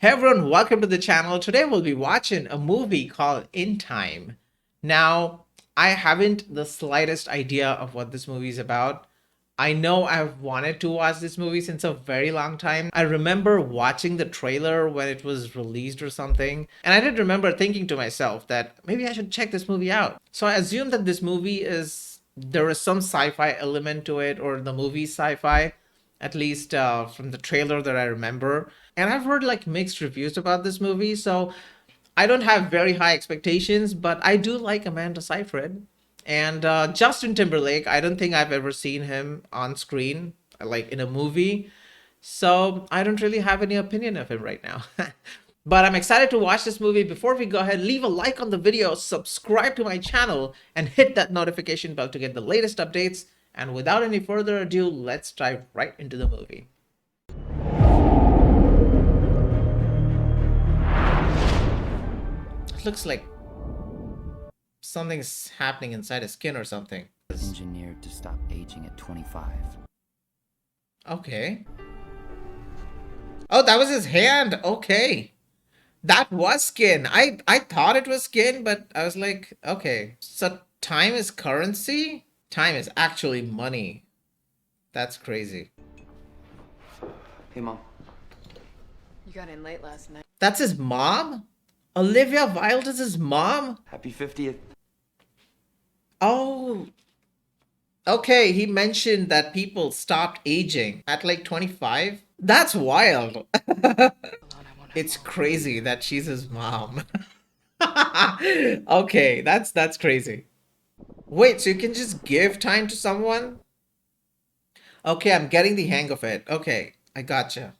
Hey everyone, welcome to the channel. Today we'll be watching a movie called In Time. Now, I haven't the slightest idea of what this movie is about. I know I've wanted to watch this movie since a very long time. I remember watching the trailer when it was released or something, and I did remember thinking to myself that maybe I should check this movie out. So I assume that this movie there is some sci-fi element to it, or the movie sci-fi, at least from the trailer that I remember. And I've heard like mixed reviews about this movie, so I don't have very high expectations, but I do like Amanda Seyfried. And Justin Timberlake, I don't think I've ever seen him on screen, like in a movie. So I don't really have any opinion of him right now. But I'm excited to watch this movie. Before we go ahead, leave a like on the video, subscribe to my channel, and hit that notification bell to get the latest updates. And without any further ado, let's dive right into the movie. It looks like something's happening inside his skin or something. Engineered to stop aging at 25. Okay. Oh, that was his hand. Okay. That was skin. I thought it was skin, but I was like, okay. So time is currency? Time is actually money. That's crazy. Hey, Mom. You got in late last night. That's his mom? Olivia Wilde is his mom? Happy 50th. Oh. Okay, he mentioned that people stopped aging at like 25. That's wild. It's crazy that she's his mom. Okay, that's crazy. Wait, so you can just give time to someone? Okay, I'm getting the hang of it. Okay, I gotcha.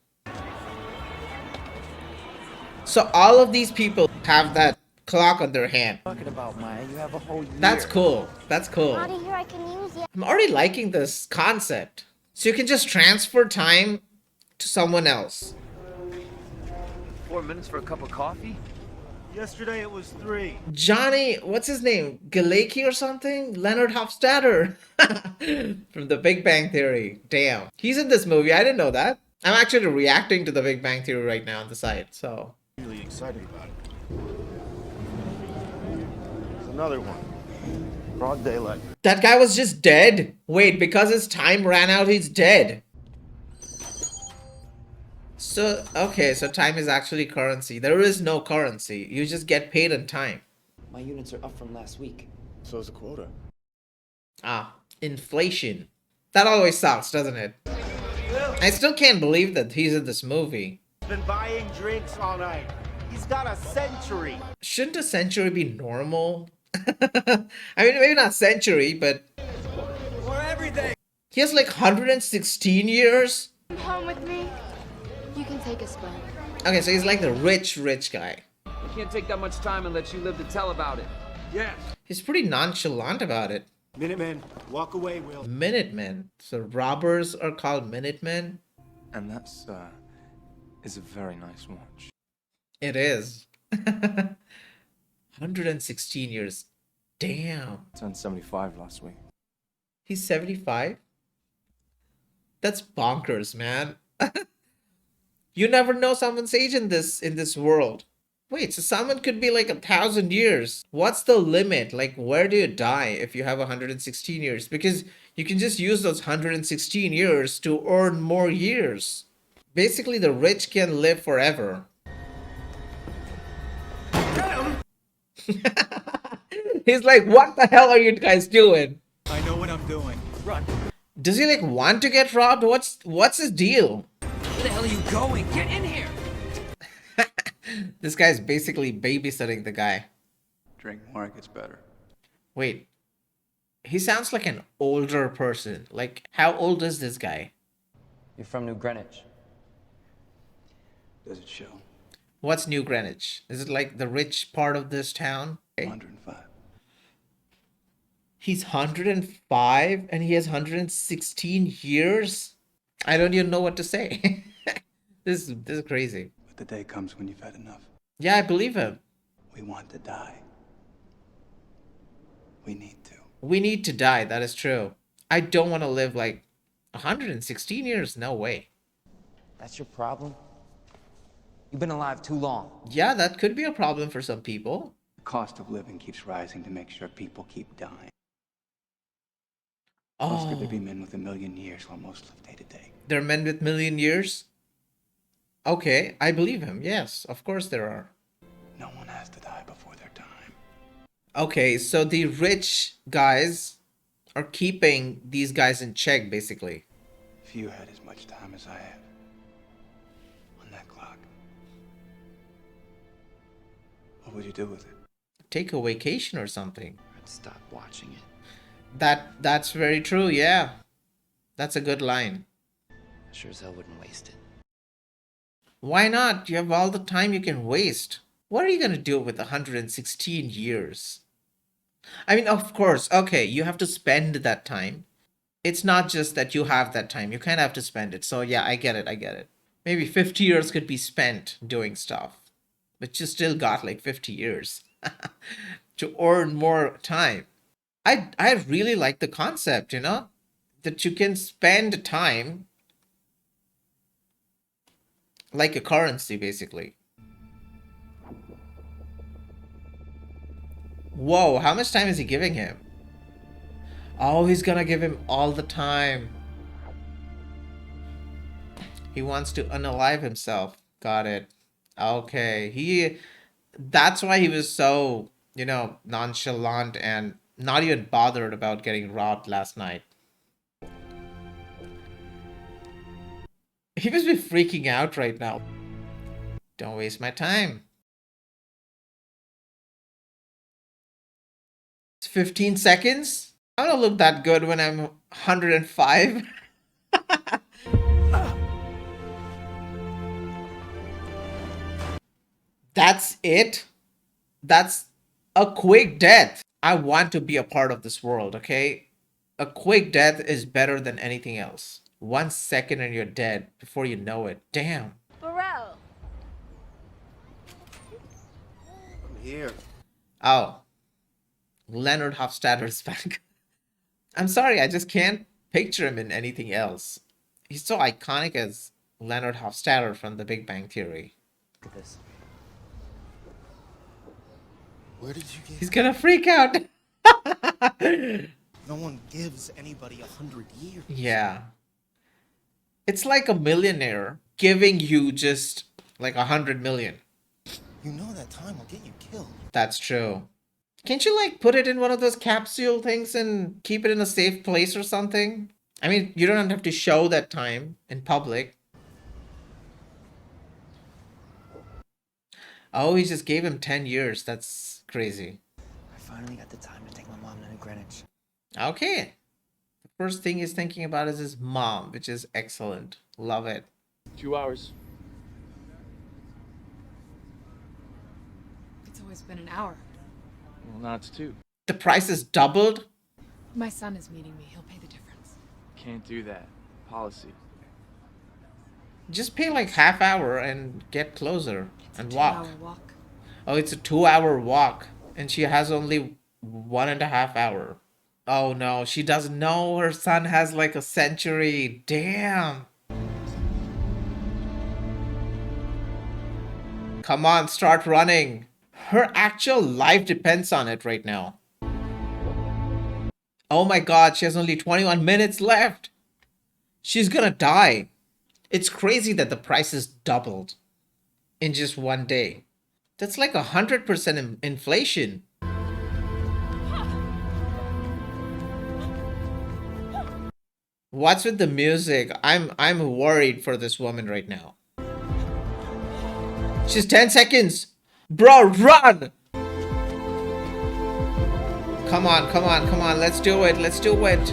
So all of these people have that clock on their hand. Talking about, Maya, you have a whole year. That's cool. That's cool. Out of here, I can use it. I'm already liking this concept. So you can just transfer time to someone else. 4 minutes for a cup of coffee? Yesterday it was 3. Johnny, what's his name? Galecki or something? Leonard Hofstadter. From the Big Bang Theory. Damn. He's in this movie. I didn't know that. I'm actually reacting to the Big Bang Theory right now on the side, so. Really excited about it. There's another one. Broad daylight. That guy was just dead. Wait, because his time ran out, he's dead. So, okay, so time is actually currency. There is no currency. You just get paid in time. My units are up from last week. So is a quota. Ah, inflation. That always sucks, doesn't it? I still can't believe that he's in this movie. Been buying drinks all night. He's got a century. Shouldn't a century be normal? I mean, maybe not century, but... For everything. He has like 116 years? Come with me. You can take a spin. Okay, so he's like the rich guy. I can't take that much time and let you live to tell about it. Yes. He's pretty nonchalant about it. Minutemen, walk away, Will. Minutemen. So robbers are called Minutemen? And that's, is a very nice watch. It is. 116 years. Damn. Turned 75 last week. He's 75? That's bonkers, man. You never know someone's age in this world. Wait, so someone could be like 1,000 years. What's the limit? Like, where do you die if you have 116 years? Because you can just use those 116 years to earn more years. Basically, the rich can live forever. He's like, what the hell are you guys doing? I know what I'm doing. Run. Does he like want to get robbed? What's his deal? Where the hell are you going? Get in here! This guy's basically babysitting the guy. Drink more, it gets better. Wait. He sounds like an older person. Like, how old is this guy? You're from New Greenwich. Does it show? What's New Greenwich? Is it like the rich part of this town? Okay. 105. He's 105 and he has 116 years? I don't even know what to say. This is crazy. But the day comes when you've had enough. Yeah, I believe him. We want to die. We need to. We need to die, that is true. I don't want to live like 116 years, no way. That's your problem? You've been alive too long. Yeah, that could be a problem for some people. The cost of living keeps rising to make sure people keep dying. Most could there be Oh, men with 1,000,000 years while most live day to day? there are men with million years? Okay, I believe him. Yes, of course there are. No one has to die before their time. Okay, so the rich guys are keeping these guys in check, basically. If you had as much time as I have on that clock, what would you do with it? Take a vacation or something. I'd stop watching it. That's very true, yeah. That's a good line. I sure as hell wouldn't waste it. Why not? You have all the time you can waste. What are you gonna do with 116 years? I mean, of course, okay, you have to spend that time. It's not just that you have that time, you kind of have to spend it. So yeah, I get it. Maybe 50 years could be spent doing stuff, but you still got like 50 years to earn more time. I really like the concept, you know, that you can spend time like a currency, basically. Whoa, how much time is he giving him? Oh, he's gonna give him all the time. He wants to unalive himself. Got it. Okay. That's why he was so, you know, nonchalant and not even bothered about getting robbed last night. He must be freaking out right now. Don't waste my time. It's 15 seconds? I don't look that good when I'm 105. That's it? That's a quick death. I want to be a part of this world, okay? A quick death is better than anything else. 1 second and you're dead before you know it. Damn. Burrell. I'm here. Oh. Leonard Hofstadter's back. I'm sorry, I just can't picture him in anything else. He's so iconic as Leonard Hofstadter from The Big Bang Theory. Look at this. Where did you get? He's gonna freak out. No one gives anybody 100 years. Yeah. It's like a millionaire giving you just like 100 million. You know that time will get you killed. That's true. Can't you like put it in one of those capsule things and keep it in a safe place or something? I mean, you don't have to show that time in public. Oh, he just gave him 10 years. That's crazy. I finally got the time to take my mom to Greenwich. Okay. The first thing he's thinking about is his mom, which is excellent. Love it. 2 hours. It's always been an hour. Well, now it's 2. The price is doubled? My son is meeting me. He'll pay the difference. Can't do that. Policy. Just pay like half hour and get closer and walk. 2-hour walk. Oh, it's a 2-hour walk. And she has only 1.5 hours. Oh no, she doesn't know her son has like a century. Damn. Come on, start running. Her actual life depends on it right now. Oh my god, she has only 21 minutes left. She's gonna die. It's crazy that the price is doubled in just one day. That's like 100% inflation. What's with the music? I'm worried for this woman right now. She's 10 seconds. Bro, run! Come on, come on, come on. Let's do it. Let's do it.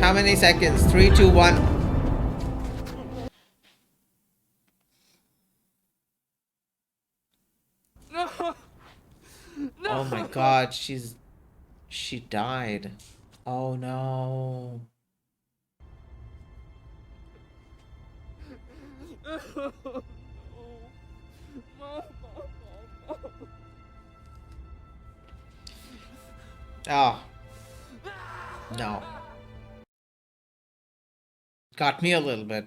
How many seconds? 3, 2, 1. No! Oh my god, she died. Oh no. Oh. No. Got me a little bit.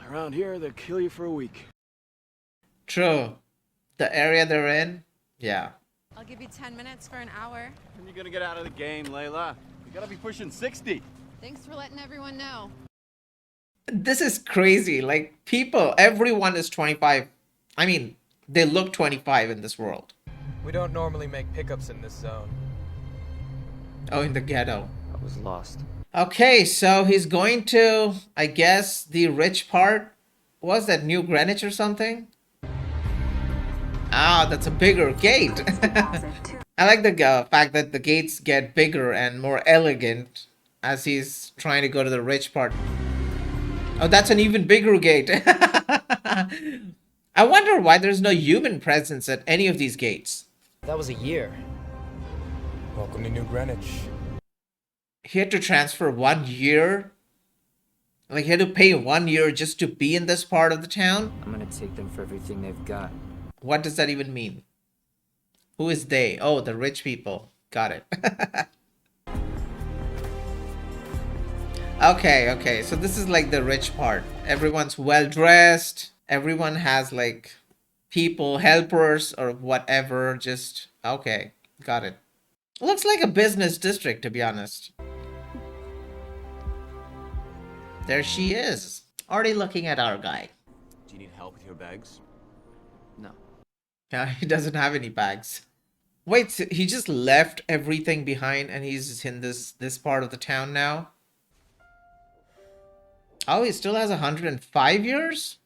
Around here, they'll kill you for a week. True. The area they're in, yeah. I'll give you 10 minutes for an hour. When you gonna get out of the game, Layla? You gotta be pushing 60. Thanks for letting everyone know. This is crazy. Like, people, everyone is 25. I mean, they look 25 in this world. We don't normally make pickups in this zone. Oh, in the ghetto. I was lost. Okay, so he's going to, I guess, the rich part. Was that New Greenwich or something? Ah, that's a bigger gate. I like the fact that the gates get bigger and more elegant as he's trying to go to the rich part. Oh, that's an even bigger gate. I wonder why there's no human presence at any of these gates. That was a year. Welcome to New Greenwich. He had to transfer 1 year. Like, he had to pay 1 year just to be in this part of the town. I'm gonna take them for everything they've got. What does that even mean? Who is they? Oh, the rich people. Got it. Okay. So this is like the rich part. Everyone's well dressed. Everyone has like people, helpers or whatever. Just, okay. Got it. Looks like a business district, to be honest. There she is. Already looking at our guy. Do you need help with your bags? No. Yeah, he doesn't have any bags. Wait, so he just left everything behind and he's in this part of the town now? Oh, he still has 105 years?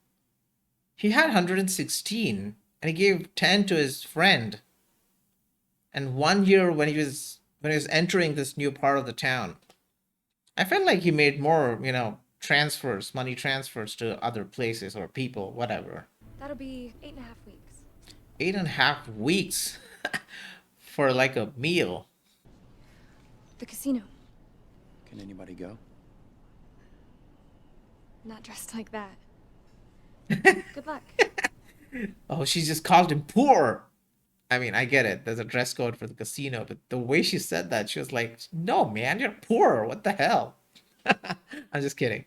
He had 116 and he gave 10 to his friend. And 1 year when he was entering this new part of the town. I felt like he made more, you know, transfers, money transfers to other places or people, whatever. That'll be 8.5 weeks. 8.5 weeks for like a meal. The casino. Can anybody go? Not dressed like that. Good luck. Oh, she just called him poor. I mean, I get it. There's a dress code for the casino, but the way she said that, she was like, no, man, you're poor. What the hell? I'm just kidding.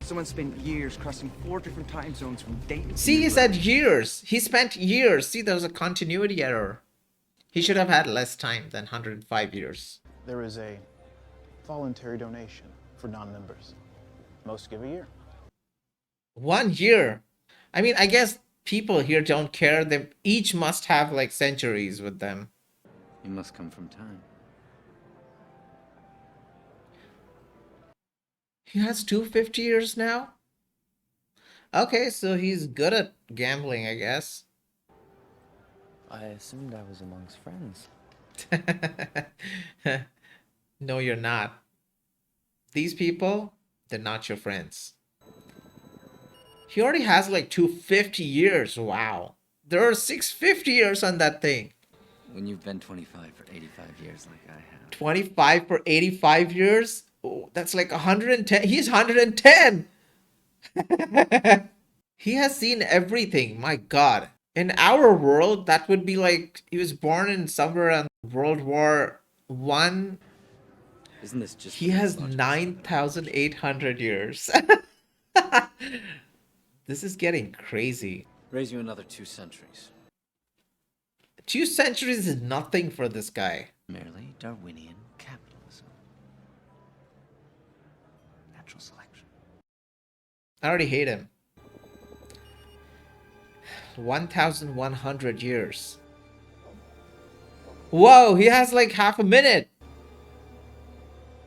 Someone spent years crossing 4 different time zones from Dayton. See, he said years. He spent years. See, there's a continuity error. He should have had less time than 105 years. There is a voluntary donation for non-members. Most give a year. 1 year. I mean, I guess people here don't care. They each must have like centuries with them. You must come from time. He has 250 years now? Okay, so he's good at gambling, I guess. I assumed I was amongst friends. No, you're not. These people, they're not your friends. He already has like 250 years. Wow. There are 650 years on that thing. When you've been 25 for 85 years like I have. 25 for 85 years? Oh, that's like 110. He's 110. He has seen everything. My God. In our world, that would be like he was born in somewhere around World War I. Isn't this just... He has 9,800 years. This is getting crazy. Raise you another 2 centuries. 2 centuries is nothing for this guy. Merely Darwinian capitalism. Natural selection. I already hate him. 1,100 years. Whoa, he has like half a minute.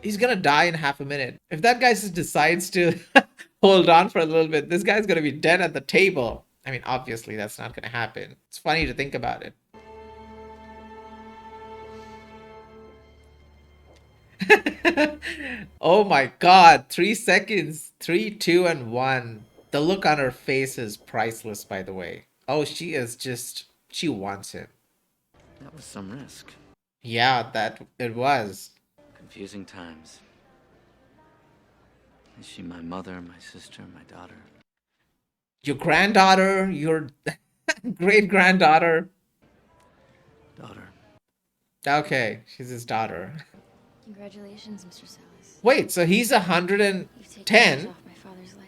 He's gonna die in half a minute. If that guy just decides to hold on for a little bit, this guy's gonna be dead at the table. I mean, obviously that's not gonna happen. It's funny to think about it. Oh my God, 3 seconds, 3, 2, and 1. The look on her face is priceless, by the way. Oh, she is just, she wants him. That was some risk. Yeah, that it was. Confusing times. Is she my mother, my sister, my daughter? Your granddaughter, your great-granddaughter. Daughter. Okay, she's his daughter. Congratulations, Mr. Salas. Wait, so he's You've taken 110. years off my father's life.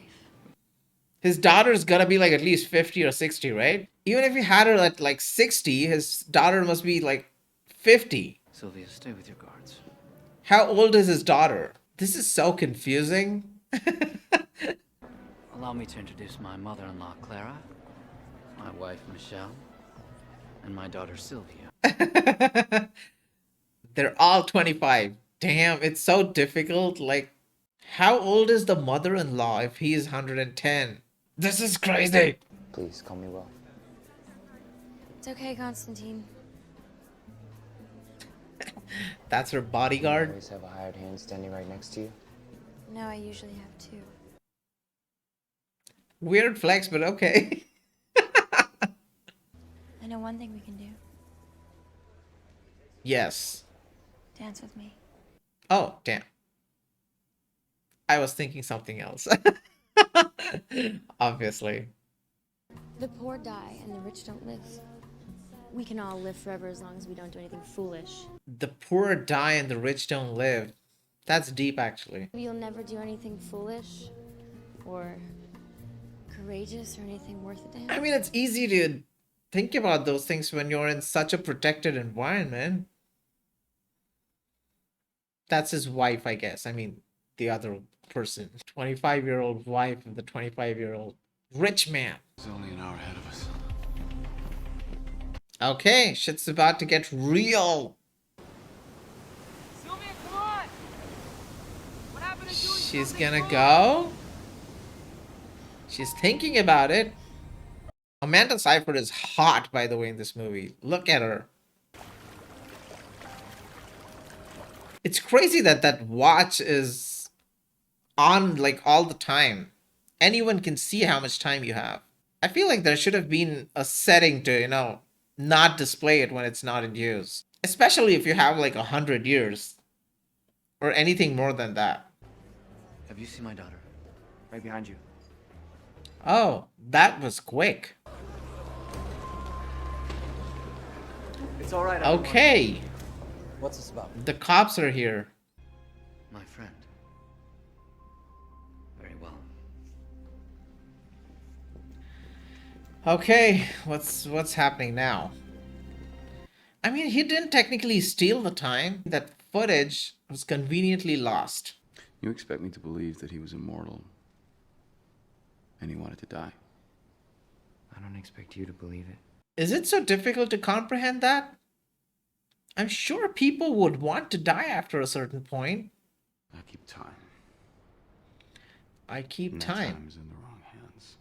His daughter's gonna be like at least 50 or 60, right? Even if he had her at like 60, his daughter must be like 50. Sylvia, stay with your guards. How old is his daughter? This is so confusing. Allow me to introduce my mother-in-law, Clara, my wife, Michelle, and my daughter, Sylvia. They're all 25. Damn, it's so difficult. Like, how old is the mother-in-law if he is 110? This is crazy. Please, call me Will. It's okay, Constantine. That's her You bodyguard. always have a hired hand standing right next to you? No, I usually have two. Weird flex, but okay. I know one thing we can do. Yes. Dance with me. Oh, damn. I was thinking something else. Obviously. The poor die and the rich don't live. We can all live forever as long as we don't do anything foolish. The poor die and the rich don't live. That's deep, actually. You'll never do anything foolish or courageous or anything worth a damn. I mean, it's easy to think about those things when you're in such a protected environment. That's his wife, I guess. I mean, the other person. 25-year-old wife of the 25-year-old rich man. It's only an hour ahead of us. Okay, shit's about to get real. Sylvia, come on! What happened to doing She's something gonna wrong? go. She's thinking about it. Amanda Seyfried is hot, by the way, in this movie. Look at her. It's crazy that that watch is on like all the time. Anyone can see how much time you have. I feel like there should have been a setting to, you know, not display it when it's not in use. Especially if you have like 100 years. Or anything more than that. Have you seen my daughter? Right behind you. Oh, that was quick. It's all right. Okay. What's this about? The cops are here. My friend. Very well. Okay, what's happening now? I mean, he didn't technically steal the time. That footage was conveniently lost. You expect me to believe that he was immortal and he wanted to die? I don't expect you to believe it. Is it so difficult to comprehend that? I'm sure people would want to die after a certain point. I keep time. I keep And that time. is in the wrong hands.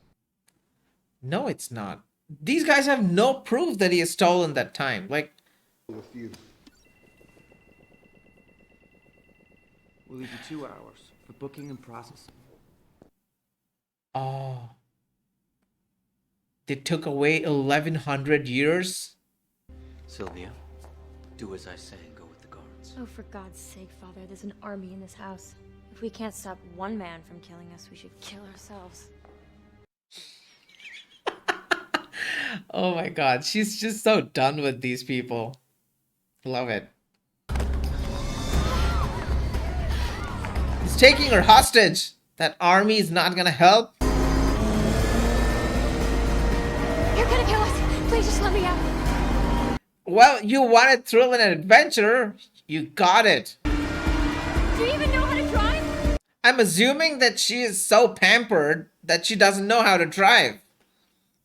No, it's not. These guys have no proof that he has stolen that time. Like, With you. We'll leave you 2 hours for booking and processing. oh. They took away 1,100 years? Sylvia, do as I say and go with the guards. Oh, for God's sake, Father, there's an army in this house. If we can't stop one man from killing us, we should kill ourselves. Oh my god, she's just so done with these people. Love it. He's taking her hostage. That army is not gonna help. You're gonna kill us! Please just let me out! Well, you wanted thrill and adventure. You got it. Do you even know how to drive? I'm assuming that she is so pampered that she doesn't know how to drive.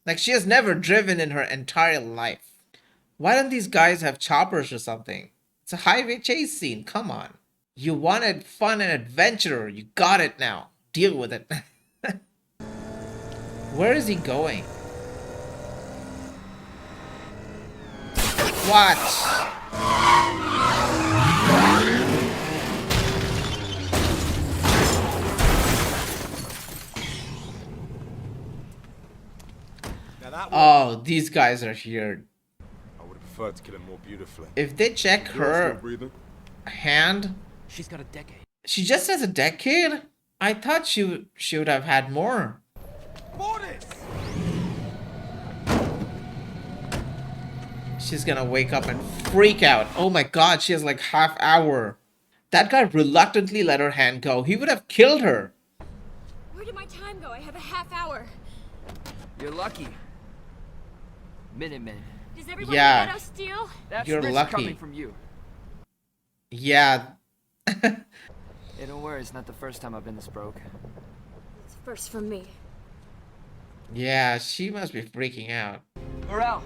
Like, she has never driven in her entire life. Why don't these guys have choppers or something? It's a highway chase scene. Come on. You wanted fun and adventure. You got it now. Deal with it. Where is he going? Watch. Oh, these guys are here. I would have preferred to kill him more beautifully. If they check her hand, She's got a decade. she just has a decade? I thought she would have had more. Mortis! She's gonna wake up and freak out. Oh my god, she has like half hour. That guy reluctantly let her hand go. He would have killed her. Where did my time go? I have a half hour. You're lucky. Minutemen. Does everyone Yeah. in Meadow steal? That's You're rich lucky. coming from you. Yeah. Hey, don't worry, it's not the first time I've been this broke. It's first for me. Yeah, she must be freaking out. Burrell!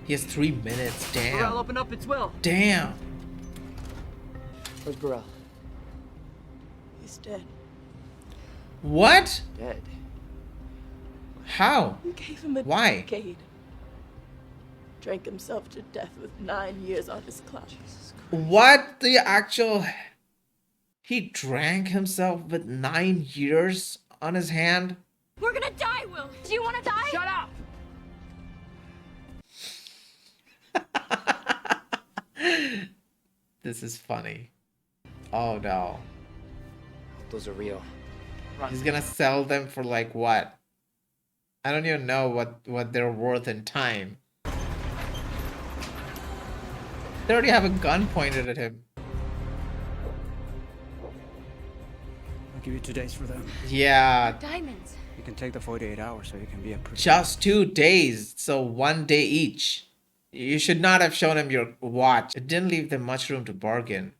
He has 3 minutes. Burrell, Damn. open up its will! Damn. Where's Burrell? He's dead. What? Dead. How? You gave him a Why? decade. Drank himself to death with 9 years on his clock. What the actual... He drank himself with 9 years on his hand? We're gonna die, Will. Do you want to die? Shut up! This is funny. Oh no. Those are real. He's gonna sell them for like what? I don't even know what they're worth in time. They already have a gun pointed at him. I'll give you 2 days for them. Yeah, Diamonds. You can take the 48 hours so you can be a prisoner. just 2 days, so 1 day each. You should not have shown him your watch. It didn't leave them much room to bargain.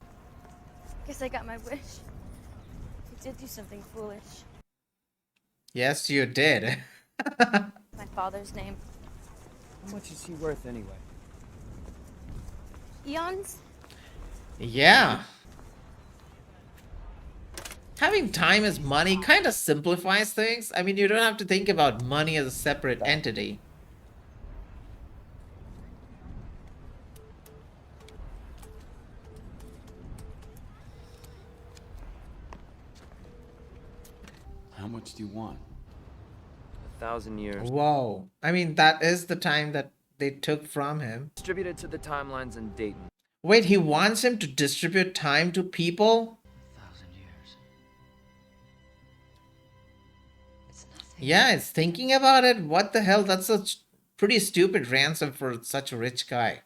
Guess I got my wish. I did do something foolish. Yes, you did. My father's name. How much is he worth anyway? Eons? Yeah. Having time as money kind of simplifies things. I mean, you don't have to think about money as a separate entity. How much do you want? 1,000 years. Whoa. I mean, that is the time that they took from him. Distributed to the timelines in Dayton. Wait, he wants him to distribute time to people? 1,000 years. It's nothing. Yeah, it's thinking about it. What the hell? That's a pretty stupid ransom for such a rich guy.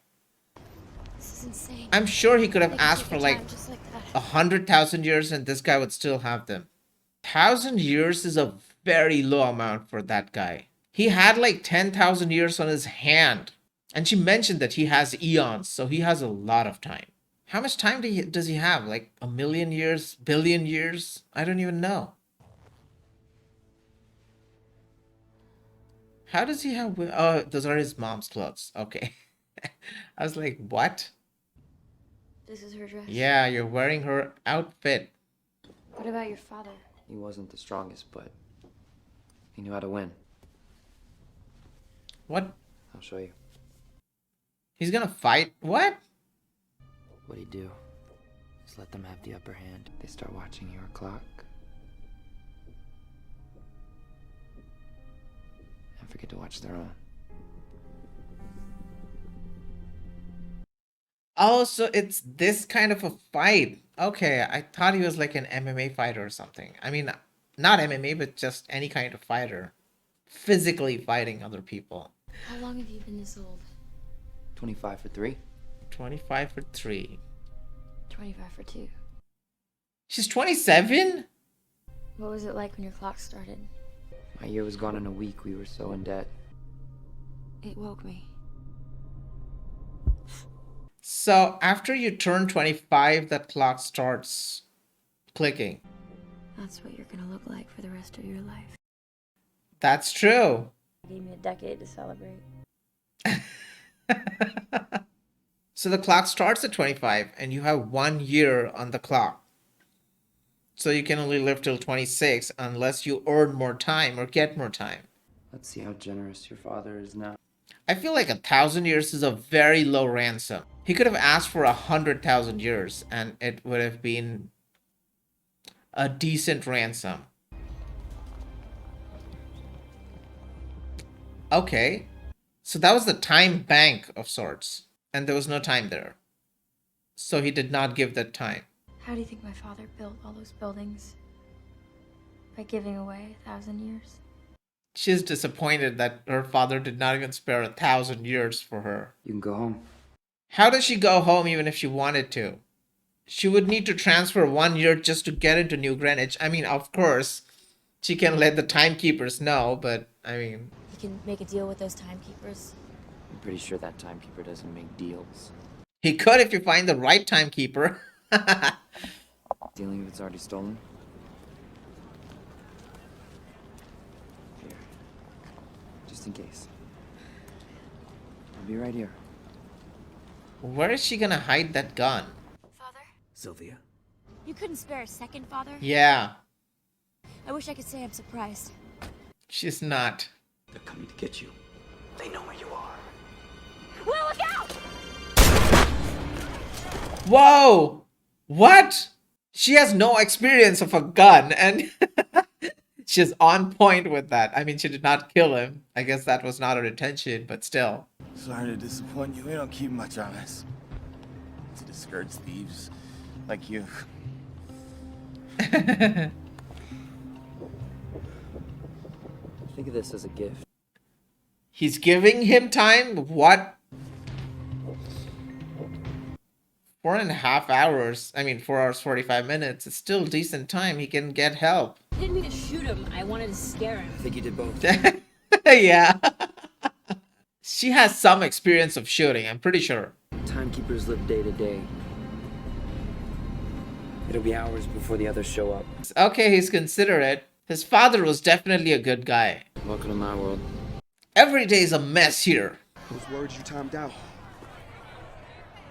This is insane. I'm sure he could have They can asked take for the like time just like that. 100,000 years and this guy would still have them. 1,000 years is a very low amount for that guy. He had like 10,000 years on his hand. And she mentioned that he has eons, so he has a lot of time. How much time does he have? Like 1,000,000 years? Billion years? I don't even know. How does he have... Oh, those are his mom's clothes. Okay. I was like, what? This is her dress. Yeah, you're wearing her outfit. What about your father? He wasn't the strongest, but he knew how to win. What? I'll show you. He's gonna fight? What? What he'd do is let them have the upper hand. They start watching your clock. And forget to watch their own. Oh, so it's this kind of a fight. Okay, I thought he was like an MMA fighter or something. I mean, not MMA, but just any kind of fighter. Physically fighting other people. How long have you been this old? 25 for 3. 25 for 3. 25 for 2. She's 27? What was it like when your clock started? My year was gone in a week. We were so in debt. It woke me. So after you turn 25, that clock starts clicking. That's what you're gonna look like for the rest of your life. That's true. You gave me a decade to celebrate. So the clock starts at 25 and you have 1 year on the clock. So you can only live till 26 unless you earn more time or get more time. Let's see how generous your father is now. I feel like 1,000 years is a very low ransom. He could have asked for 100,000 years and it would have been a decent ransom. Okay. So that was the time bank of sorts. And there was no time there. So he did not give that time. How do you think my father built all those buildings? By giving away 1,000 years? She's disappointed that her father did not even spare 1,000 years for her. You can go home. How does she go home even if she wanted to? She would need to transfer 1 year just to get into New Greenwich. I mean, of course, she can let the timekeepers know, but I mean, He can make a deal with those timekeepers. I'm pretty sure that timekeeper doesn't make deals. he could if you find the right timekeeper. Dealing if it's already stolen? Here. Just in case. I'll be right here. Where is she gonna hide that gun? Father? Sylvia? You couldn't spare a second, Father? Yeah, I wish I could say I'm surprised. she's not. They're coming to get you. They know where you are. Will, look out! Whoa! What? She has no experience of a gun and she's on point with that. I mean, she did not kill him. I guess that was not her intention, but still. Sorry to disappoint you. We don't keep much on us. To discourage thieves like you. Think of this as a gift. He's giving him time? What? 4.5 hours. I mean, 4 hours, 45 minutes. It's still decent time. He can get help. I didn't mean to shoot him. I wanted to scare him. I think you did both. Yeah. She has some experience of shooting, I'm pretty sure. Timekeepers live day to day. It'll be hours before the others show up. Okay, he's considerate. His father was definitely a good guy. Welcome to my world. Every day is a mess here. Those words you timed out.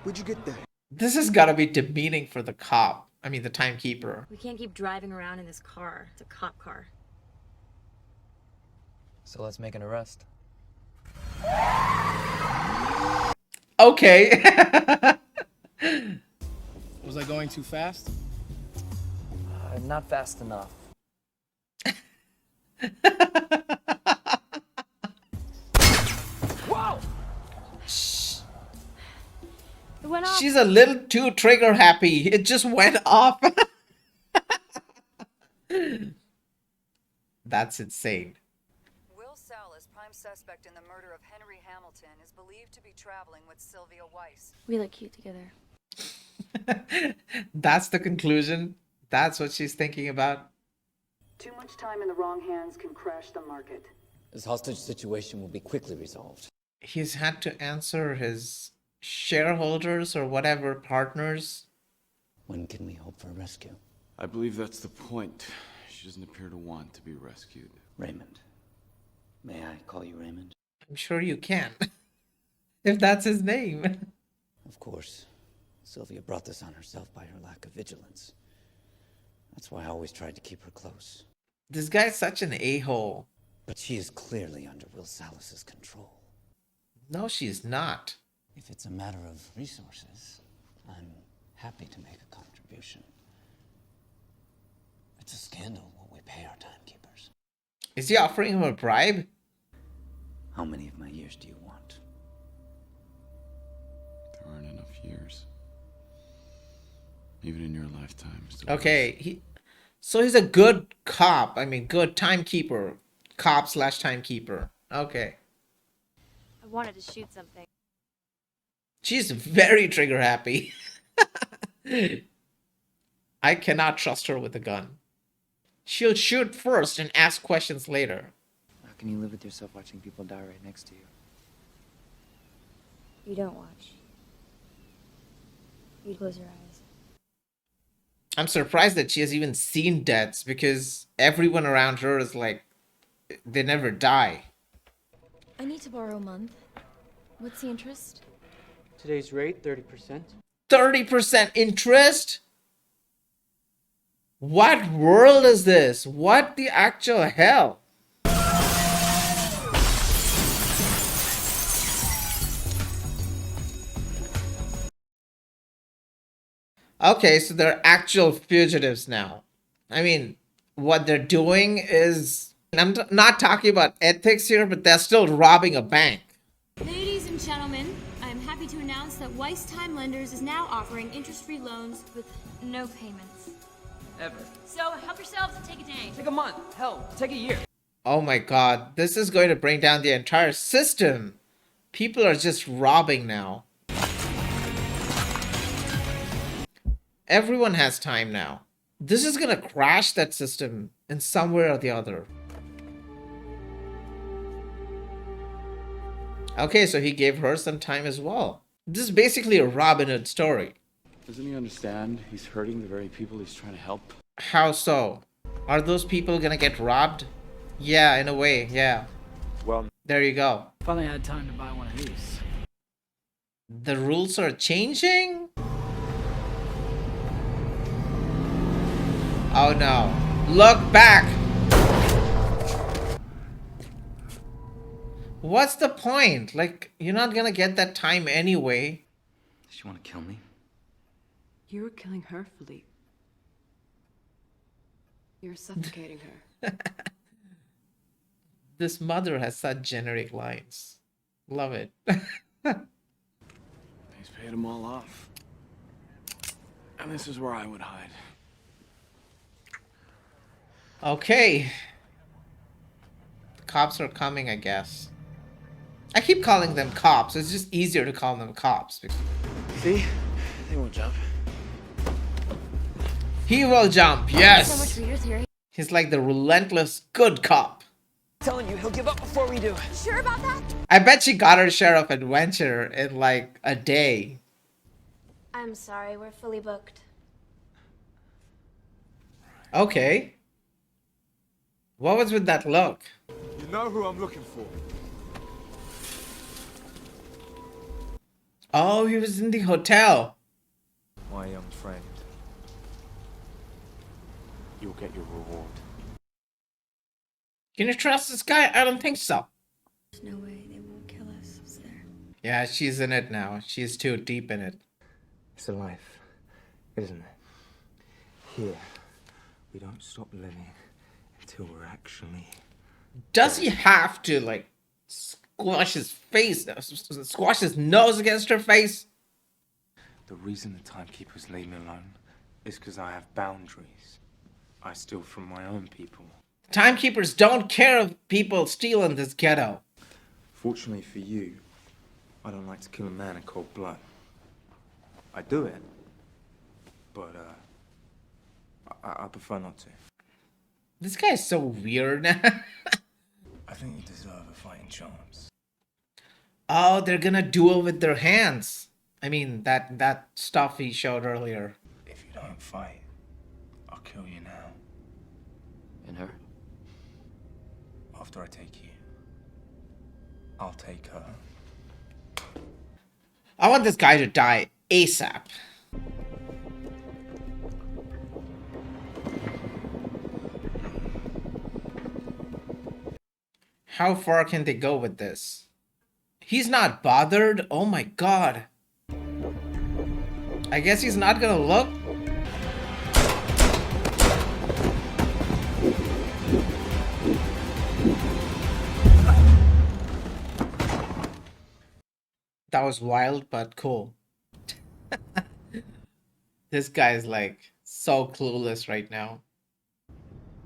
Where'd you get that? This has got to be demeaning for the cop. I mean, the timekeeper. We can't keep driving around in this car. It's a cop car. So let's make an arrest. Okay. Was I going too fast? Not fast enough. Whoa! It went off. She's a little too trigger happy. It just went off. That's insane. Will Salas, prime suspect in the murder of Henry Hamilton, is believed to be traveling with Sylvia Weiss. We look cute together. That's the conclusion. That's what she's thinking about. Too much time in the wrong hands can crash the market. This hostage situation will be quickly resolved. He's had to answer his shareholders or whatever partners. When can we hope for a rescue? I believe that's the point. She doesn't appear to want to be rescued. Raymond. May I call you Raymond? I'm sure you can. If that's his name. Of course. Sylvia brought this on herself by her lack of vigilance. That's why I always tried to keep her close. This guy's such an a-hole. But she is clearly under Will Salas's control. No, she's not. If it's a matter of resources, I'm happy to make a contribution. It's a scandal what we pay our timekeepers. Is he offering him a bribe? How many of my years do you want? There aren't enough years. Even in your lifetime. Okay, so he's a good cop. I mean, good timekeeper. Cop/timekeeper. Okay. I wanted to shoot something. She's very trigger happy. I cannot trust her with a gun. She'll shoot first and ask questions later. How can you live with yourself watching people die right next to you? You don't watch. You close your eyes. I'm surprised that she has even seen deaths because everyone around her is like, they never die. I need to borrow a month. What's the interest? Today's rate, 30%. 30% interest? What world is this? What the actual hell? Okay, so they're actual fugitives now. I mean, what they're doing is... I'm not talking about ethics here, but they're still robbing a bank. Ladies and gentlemen, I'm happy to announce that Weiss Time Lenders is now offering interest-free loans with no payments. Ever. So help yourselves and take a day. Take a month. Hell, take a year. Oh my god, this is going to bring down the entire system. People are just robbing now. Everyone has time now. This is gonna crash that system in some way or the other. Okay, so he gave her some time as well. This is basically a Robin Hood story. Doesn't he understand he's hurting the very people he's trying to help? How so? Are those people gonna get robbed? Yeah, in a way, yeah. Well, there you go. Finally had time to buy one of these. The rules are changing? Oh no. Look back! What's the point? Like, you're not gonna get that time anyway. Does she want to kill me? You were killing her, Philippe. You're suffocating her. This mother has such generic lines. Love it. He's paid them all off. And this is where I would hide. Okay. The cops are coming, I guess. I keep calling them cops. It's just easier to call them cops. See? They won't jump. He will jump, yes! So much for your theory. He's like the relentless good cop. Telling you, he'll give up before we do. Sure about that? I bet she got her share of adventure in like a day. I'm sorry, we're fully booked. Okay. What was with that look? You know who I'm looking for. Oh, he was in the hotel. My young friend. You'll get your reward. Can you trust this guy? I don't think so. There's no way they won't kill us, is there? Yeah, she's in it now. She's too deep in it. It's a life, isn't it? Here, we don't stop living until we're actually... Does he have to, like, squash his face, squash his nose against her face? The reason the timekeepers leave me alone is because I have boundaries. I steal from my own people. Timekeepers don't care if people steal in this ghetto. Fortunately for you, I don't like to kill a man in cold blood. I do it, but I prefer not to. This guy is so weird. I think you deserve a fighting chance. Oh, they're gonna duel with their hands. I mean, that stuff he showed earlier. If you don't fight, I'll kill you now. And her? After I take you, I'll take her. I want this guy to die ASAP. How far can they go with this? He's not bothered? Oh my god. I guess he's not gonna look? That was wild, but cool. This guy is like so clueless right now.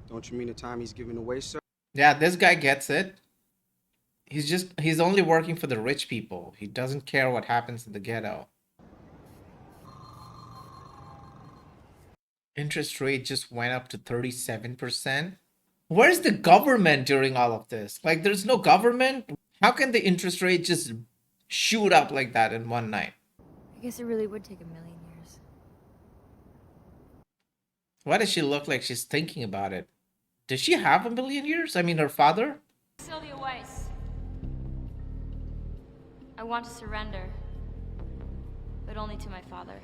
Don't you mean the time he's giving away, sir? Yeah, this guy gets it. He's only working for the rich people. He doesn't care what happens in the ghetto. Interest rate just went up to 37%. Where's the government during all of this? Like, there's no government? How can the interest rate just shoot up like that in one night? I guess it really would take 1,000,000 years. Why does she look like she's thinking about it? Does she have 1,000,000 years? I mean, her father? Sylvia Weiss. I want to surrender, but only to my father.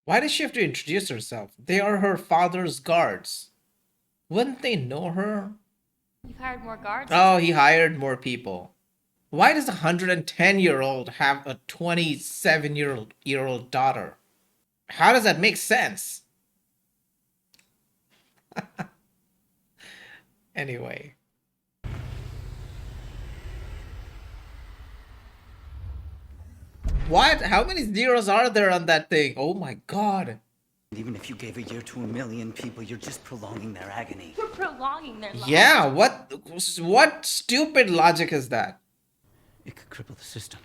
Why does she have to introduce herself? They are her father's guards. Wouldn't they know her? You've hired more guards? Oh, he hired more people. Why does a 110-year-old have a 27-year-old daughter? How does that make sense? Anyway. What? How many zeros are there on that thing? Oh my god. Even if you gave a year to 1,000,000 people, you're just prolonging their agony. You're prolonging their lives. Yeah, what stupid logic is that? It could cripple the system.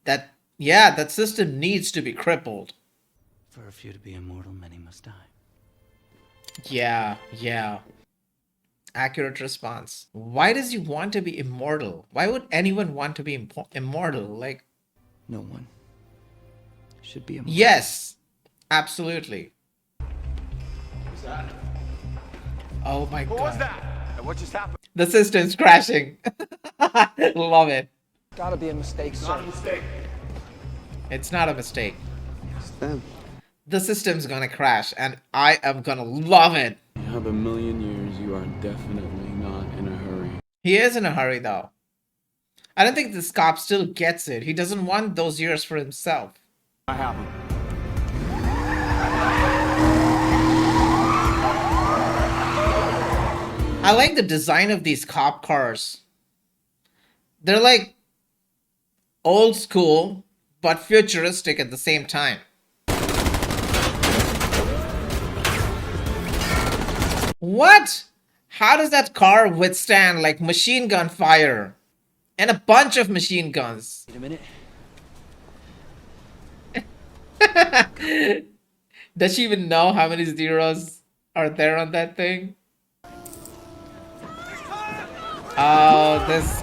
That system needs to be crippled. For a few to be immortal, many must die. Yeah. accurate response. Why does he want to be immortal? Why would anyone want to be immortal? Like, no one should be immortal. Yes, absolutely. Who's that? Oh my God. What was that? And what just happened? The system's crashing. Love it. Gotta be a mistake, It's sir. not a mistake. It's not a mistake. It's them. The system's gonna crash and I am gonna love it. You have a million years, you are definitely not in a hurry. He is in a hurry though. I don't think this cop still gets it. He doesn't want those years for himself. I have him. I like the design of these cop cars. They're like old school, but futuristic at the same time. What? How does that car withstand like machine gun fire? And a bunch of machine guns. Wait a minute. Does she even know how many zeros are there on that thing? Oh, this...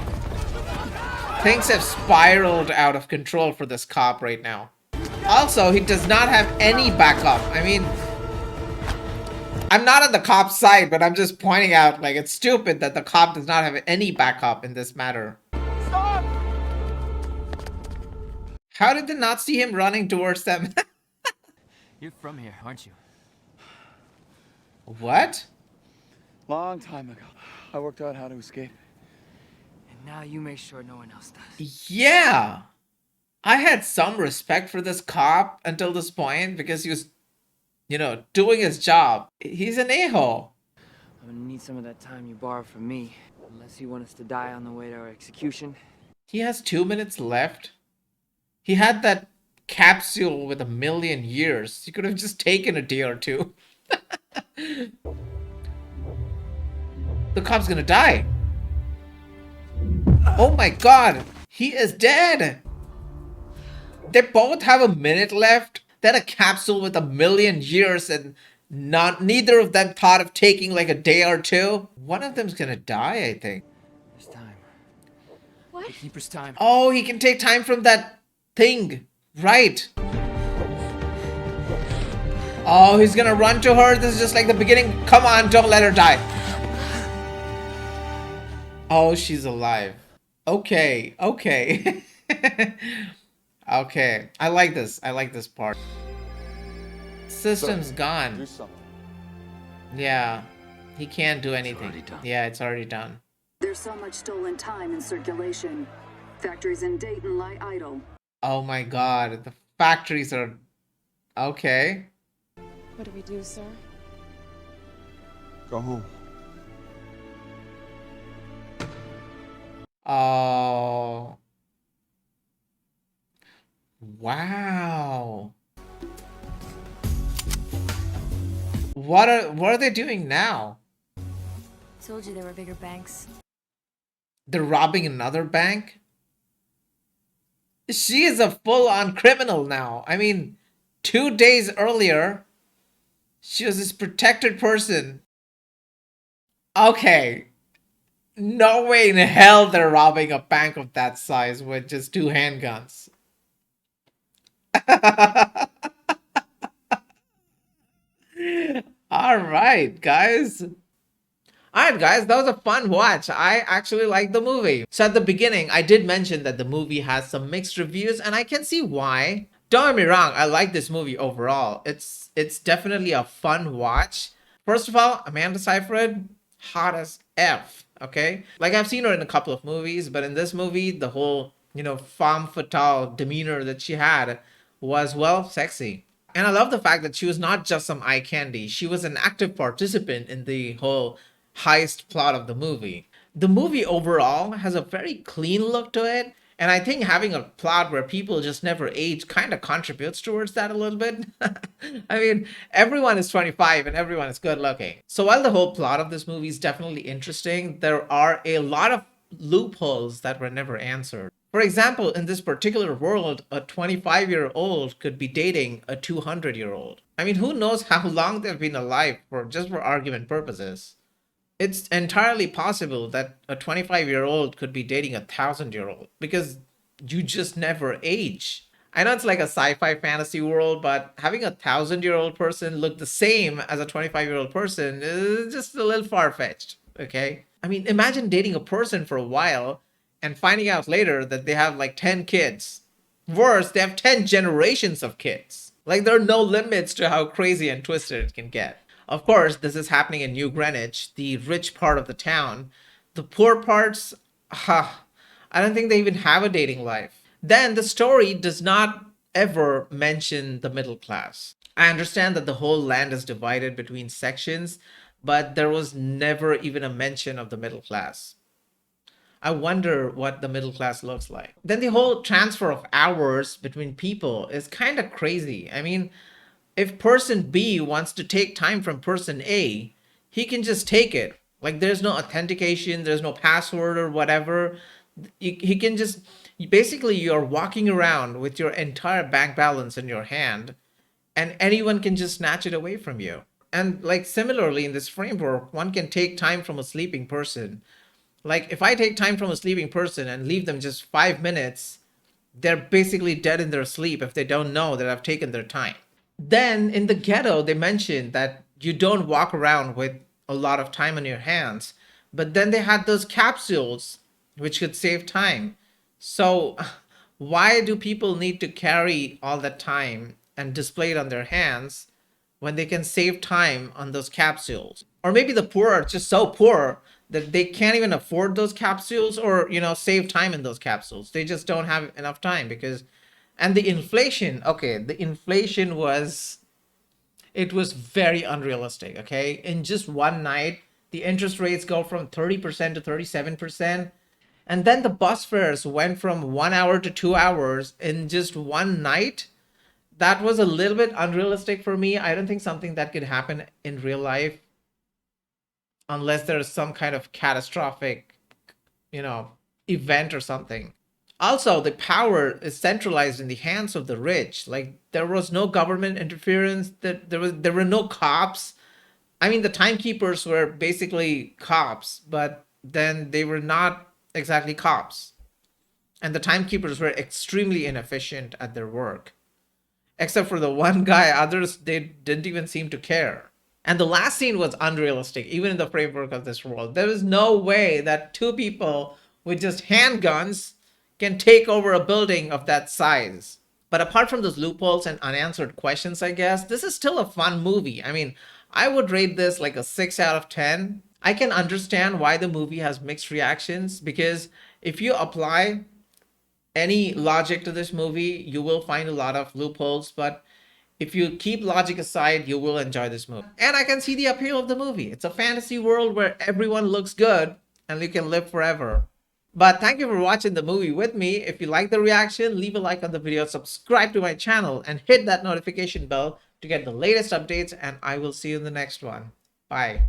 Things have spiraled out of control for this cop right now. Also, he does not have any backup. I mean... I'm not on the cop's side, but I'm just pointing out, like, it's stupid that the cop does not have any backup in this matter. Stop! How did they not see him running towards them? You're from here, aren't you? What? Long time ago, I worked out how to escape. And now you make sure no one else does. Yeah. I had some respect for this cop until this point because he was, you know, doing his job. He's an a-hole. I'm gonna need some of that time you borrowed from me. Unless you want us to die on the way to our execution. He has 2 minutes left. He had that capsule with 1,000,000 years. He could have just taken a day or two. The cop's gonna die. Oh my God. He is dead. They both have a minute left. Then a capsule with 1,000,000 years and neither of them thought of taking like a day or two. One of them's gonna die, I think. There's time. What? The Keeper's time. Oh, he can take time from that thing. Right. Oh, he's gonna run to her. This is just like the beginning. Come on, don't let her die. Oh, she's alive. Okay, okay. Okay, I like this. I like this part. System's gone. Do something. Yeah, he can't do anything. already done. Yeah, it's already done. There's so much stolen time in circulation. Factories in Dayton lie idle. Oh my God, the factories are... Okay. What do we do, sir? Go home. Oh. Wow. What are they doing now? Told you there were bigger banks. They're robbing another bank? She is a full-on criminal now. I mean, 2 days earlier, she was this protected person. Okay. No way in hell they're robbing a bank of that size with just 2 handguns. Alright, guys. Alright, guys, that was a fun watch. I actually liked the movie. So at the beginning, I did mention that the movie has some mixed reviews, and I can see why. Don't get me wrong, I like this movie overall. It's definitely a fun watch. First of all, Amanda Seyfried, hot as F, okay? Like, I've seen her in a couple of movies, but in this movie, the whole, you know, femme fatale demeanor that she had was, well, sexy. And I love the fact that she was not just some eye candy. She was an active participant in the whole heist plot of the movie. The movie overall has a very clean look to it. And I think having a plot where people just never age kind of contributes towards that a little bit. I mean, everyone is 25 and everyone is good looking. So while the whole plot of this movie is definitely interesting, there are a lot of loopholes that were never answered. For example, in this particular world, a 25-year-old could be dating a 200-year-old. I mean, who knows how long they've been alive for, just for argument purposes. It's entirely possible that a 25-year-old could be dating a 1,000-year-old because you just never age. I know it's like a sci-fi fantasy world, but having a 1,000-year-old person look the same as a 25-year-old person is just a little far-fetched, okay? I mean, imagine dating a person for a while and finding out later that they have like 10 kids. Worse, they have 10 generations of kids. Like, there are no limits to how crazy and twisted it can get. Of course, this is happening in New Greenwich, the rich part of the town. The poor parts, I don't think they even have a dating life. Then the story does not ever mention the middle class. I understand that the whole land is divided between sections, but there was never even a mention of the middle class. I wonder what the middle class looks like. Then the whole transfer of hours between people is kind of crazy. I mean, if person B wants to take time from person A, he can just take it. Like, there's no authentication, there's no password or whatever. He can just, basically you're walking around with your entire bank balance in your hand and anyone can just snatch it away from you. And like similarly in this framework, one can take time from a sleeping person. Like, if I take time from a sleeping person and leave them just 5 minutes, they're basically dead in their sleep if they don't know that I've taken their time. Then in the ghetto, they mentioned that you don't walk around with a lot of time on your hands, but then they had those capsules which could save time. So why do people need to carry all that time and display it on their hands when they can save time on those capsules? Or maybe the poor are just so poor that they can't even afford those capsules or, you know, save time in those capsules. They just don't have enough time because, and the inflation, okay, the inflation was, it was very unrealistic, okay? In just one night, the interest rates go from 30% to 37%. And then the bus fares went from 1 hour to 2 hours in just one night. That was a little bit unrealistic for me. I don't think something that could happen in real life unless there's some kind of catastrophic, you know, event or something. Also, the power is centralized in the hands of the rich. Like, there was no government interference. There were no cops. I mean, the timekeepers were basically cops, but then they were not exactly cops. And the timekeepers were extremely inefficient at their work. Except for the one guy, others, they didn't even seem to care. And the last scene was unrealistic, even in the framework of this world. There is no way that two people with just handguns can take over a building of that size. But apart from those loopholes and unanswered questions, I guess, this is still a fun movie. I mean, I would rate this like a 6 out of 10. I can understand why the movie has mixed reactions, because if you apply any logic to this movie, you will find a lot of loopholes. But if you keep logic aside, you will enjoy this movie. And I can see the appeal of the movie. It's a fantasy world where everyone looks good and you can live forever. But thank you for watching the movie with me. If you like the reaction, leave a like on the video, subscribe to my channel, and hit that notification bell to get the latest updates. And I will see you in the next one. Bye.